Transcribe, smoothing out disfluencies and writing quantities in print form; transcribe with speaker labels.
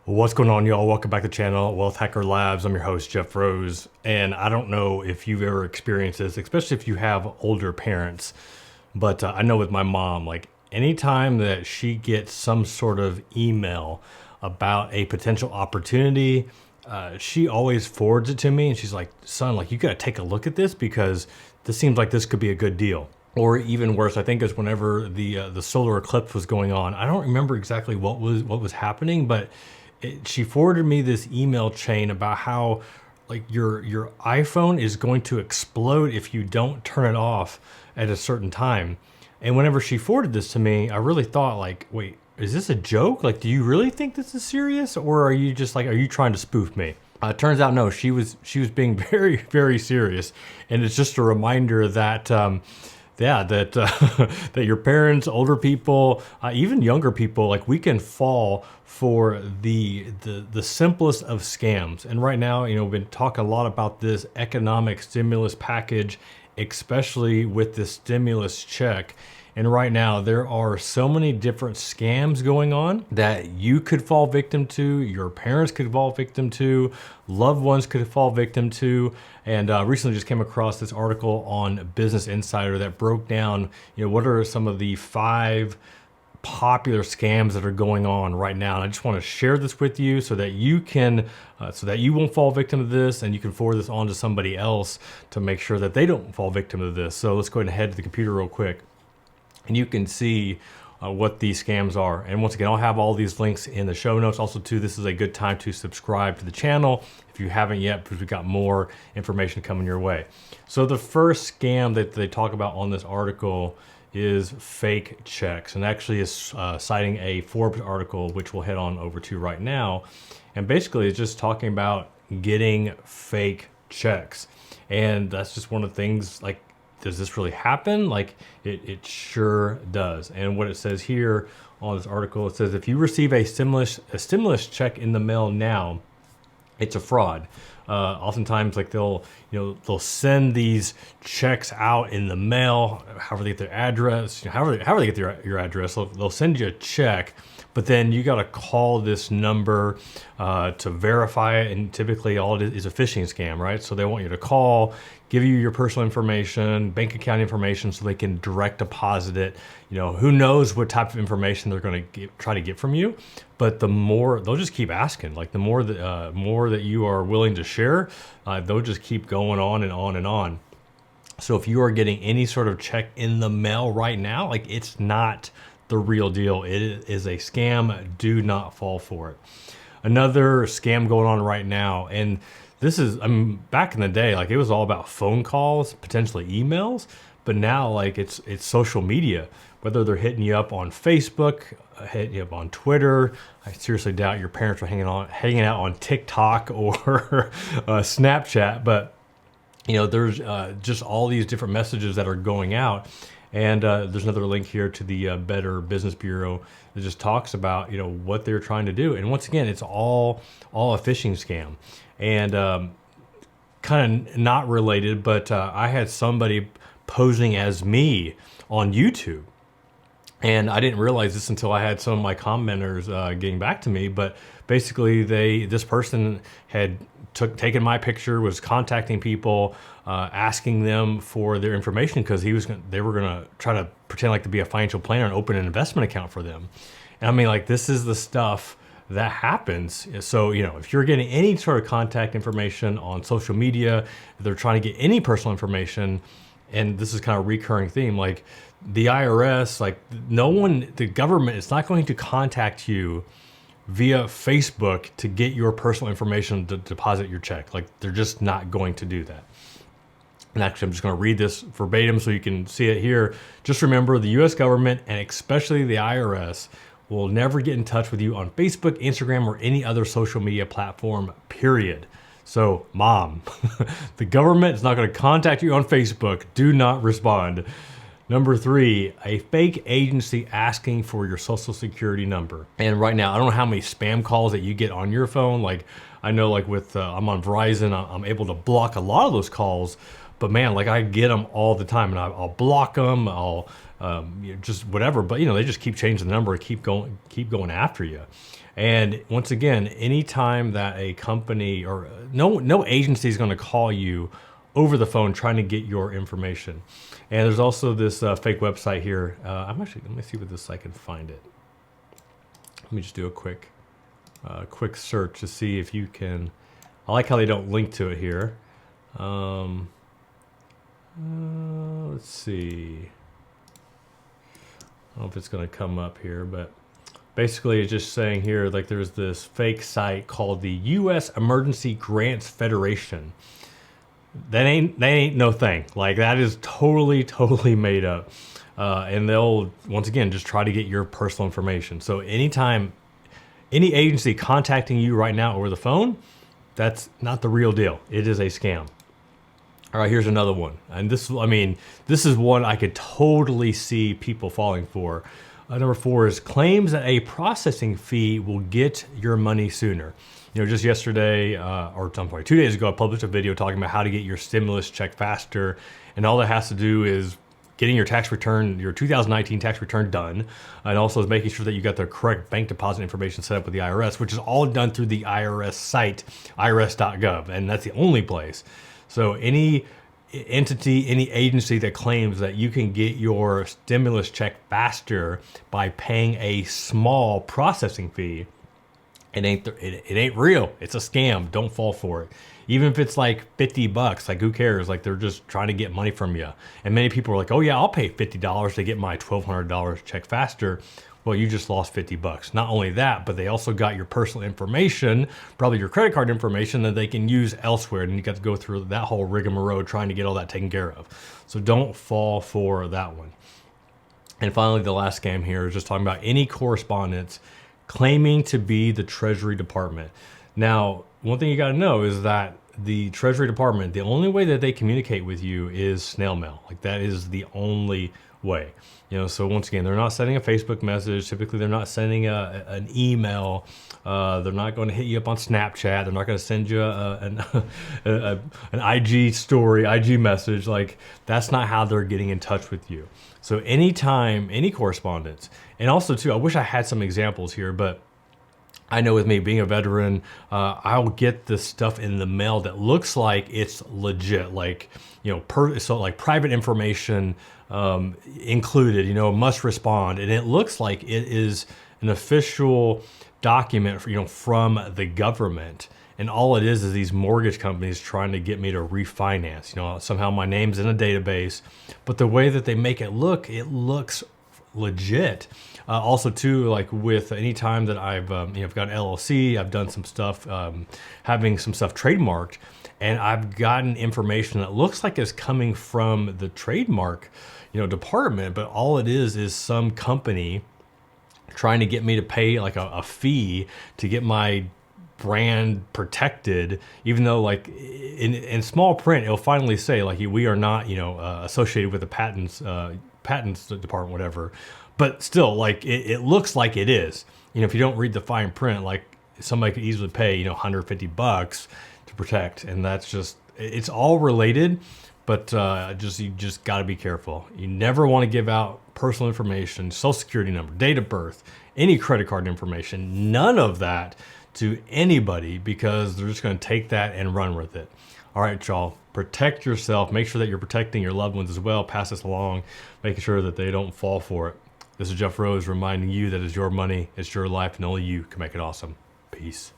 Speaker 1: What's going on, y'all? Welcome back to the channel, Wealth Hacker Labs. I'm your host, Jeff Rose, and I don't know if you've ever experienced this, especially if you have older parents, but I know with my mom, like anytime that she gets some sort of email about a potential opportunity, she always forwards it to me, and she's like, son, like you got to take a look at this because this seems like this could be a good deal. Or even worse, I think is whenever the solar eclipse was going on. I don't remember exactly what was happening, but she forwarded me this email chain about how like your iPhone is going to explode if you don't turn it off at a certain time. And whenever she forwarded this to me, I really thought like, wait, is this a joke? Like, do you really think this is serious, or are you just like, are you trying to spoof me? Turns out no, she was being very, very serious, and it's just a reminder that. That your parents, older people, even younger people, like we can fall for the simplest of scams. And right now, we've been talking a lot about this economic stimulus package, especially with this stimulus check. And right now, there are so many different scams going on that you could fall victim to, your parents could fall victim to, loved ones could fall victim to. And recently just came across this article on Business Insider that broke down, what are some of the 5 popular scams that are going on right now. And I just want to share this with you so that you can, so that you won't fall victim to this, and you can forward this on to somebody else to make sure that they don't fall victim to this. So let's go ahead and head to the computer real quick, and you can see what these scams are. And once again, I'll have all these links in the show notes. Also too, this is a good time to subscribe to the channel if you haven't yet, because we've got more information coming your way. So the first scam that they talk about on this article is fake checks, and actually is citing a Forbes article, which we'll head on over to right now. And basically it's just talking about getting fake checks. And that's just one of the things, like, does this really happen? Like it sure does. And what it says here on this article, it says if you receive a stimulus check in the mail now, it's a fraud. Oftentimes, like they'll send these checks out in the mail, however they get their address, however they get your address, they'll send you a check, but then you got to call this number to verify it. And typically all it is a phishing scam, right? So they want you to call, give you your personal information, bank account information, so they can direct deposit it. Who knows what type of information they're going to try to get from you, but the more they'll just keep asking. Like the more that you are willing to share, they'll just keep going on and on and on. So if you are getting any sort of check in the mail right now, like it's not the real deal. It is a scam. Do not fall for it. Another scam going on right now, and this is, back in the day, like it was all about phone calls, potentially emails, but now like it's social media, whether they're hitting you up on Facebook, hitting you up on Twitter. I seriously doubt your parents are hanging out on TikTok or Snapchat, but there's just all these different messages that are going out. And there's another link here to the Better Business Bureau that just talks about what they're trying to do. And once again, it's all a phishing scam. And kind of not related, but I had somebody posing as me on YouTube. And I didn't realize this until I had some of my commenters getting back to me. But basically, this person had taken my picture, was contacting people, asking them for their information because they were gonna try to pretend like to be a financial planner and open an investment account for them. And I mean, like, this is the stuff that happens. So, if you're getting any sort of contact information on social media, if they're trying to get any personal information, and this is kind of a recurring theme, like the IRS, like the government is not going to contact you via Facebook to get your personal information to deposit your check. Like they're just not going to do that. And actually, I'm just going to read this verbatim so you can see it here. Just remember, the US government, and especially the IRS, will never get in touch with you on Facebook, Instagram, or any other social media platform, period. So, mom, the government is not going to contact you on Facebook. Do not respond. Number 3, a fake agency asking for your social security number. And right now, I don't know how many spam calls that you get on your phone. Like I know, like with I'm on Verizon, I'm able to block a lot of those calls. But man, like I get them all the time, and I'll block them. I'll just whatever. But they just keep changing the number, keep going after you. And once again, anytime that a company or no agency is going to call you over the phone trying to get your information. And there's also this fake website here. Let me see what this I can find it. Let me just do a quick search to see if you can. I like how they don't link to it here. Let's see. I don't know if it's going to come up here, but basically it's just saying here, like there's this fake site called the U.S. Emergency Grants Federation. That ain't no thing. Like that is totally made up. And they'll, once again, just try to get your personal information. So anytime any agency contacting you right now over the phone, that's not the real deal. It is a scam. All right, here's another one. And this is one I could totally see people falling for. Number 4 is claims that a processing fee will get your money sooner. Just yesterday, or I'm sorry, 2 days ago, I published a video talking about how to get your stimulus check faster. And all that has to do is getting your tax return, your 2019 tax return done. And also is making sure that you got the correct bank deposit information set up with the IRS, which is all done through the IRS site, irs.gov. And that's the only place. So any entity, any agency that claims that you can get your stimulus check faster by paying a small processing fee, it ain't real. It's a scam. Don't fall for it. Even if it's like $50, like who cares? Like they're just trying to get money from you. And many people are like, oh yeah, I'll pay $50 to get my $1,200 check faster. Well, you just lost $50. Not only that, but they also got your personal information, probably your credit card information that they can use elsewhere. And you got to go through that whole rigmarole trying to get all that taken care of. So don't fall for that one. And finally, the last scam here is just talking about any correspondence claiming to be the Treasury Department. Now, one thing you got to know is that the Treasury Department, the only way that they communicate with you is snail mail. Like that is the only way. So once again, they're not sending a Facebook message. Typically, they're not sending an email. They're not going to hit you up on Snapchat. They're not going to send you an IG story, IG message. Like that's not how they're getting in touch with you. So anytime, any correspondence, and also too, I wish I had some examples here, but I know with me being a veteran, I'll get this stuff in the mail that looks like it's legit, like, so like private information included, must respond. And it looks like it is an official document for, from the government. And all it is these mortgage companies trying to get me to refinance. Somehow my name's in a database, but the way that they make it looks legit. Also too, like with any time that I've I've got an LLC, I've done some stuff, having some stuff trademarked, and I've gotten information that looks like it's coming from the trademark, department, but all it is some company trying to get me to pay like a fee to get my brand protected, even though like in small print it'll finally say like we are not associated with the patents department, whatever. But still, like it looks like it is. If you don't read the fine print, like somebody could easily pay $150 to protect, and that's just, it's all related. But you just got to be careful. You never want to give out personal information, social security number, date of birth, any credit card information, none of that to anybody, because they're just going to take that and run with it. All right, y'all, protect yourself. Make sure that you're protecting your loved ones as well. Pass this along, making sure that they don't fall for it. This is Jeff Rose reminding you that it's your money, it's your life, and only you can make it awesome. Peace.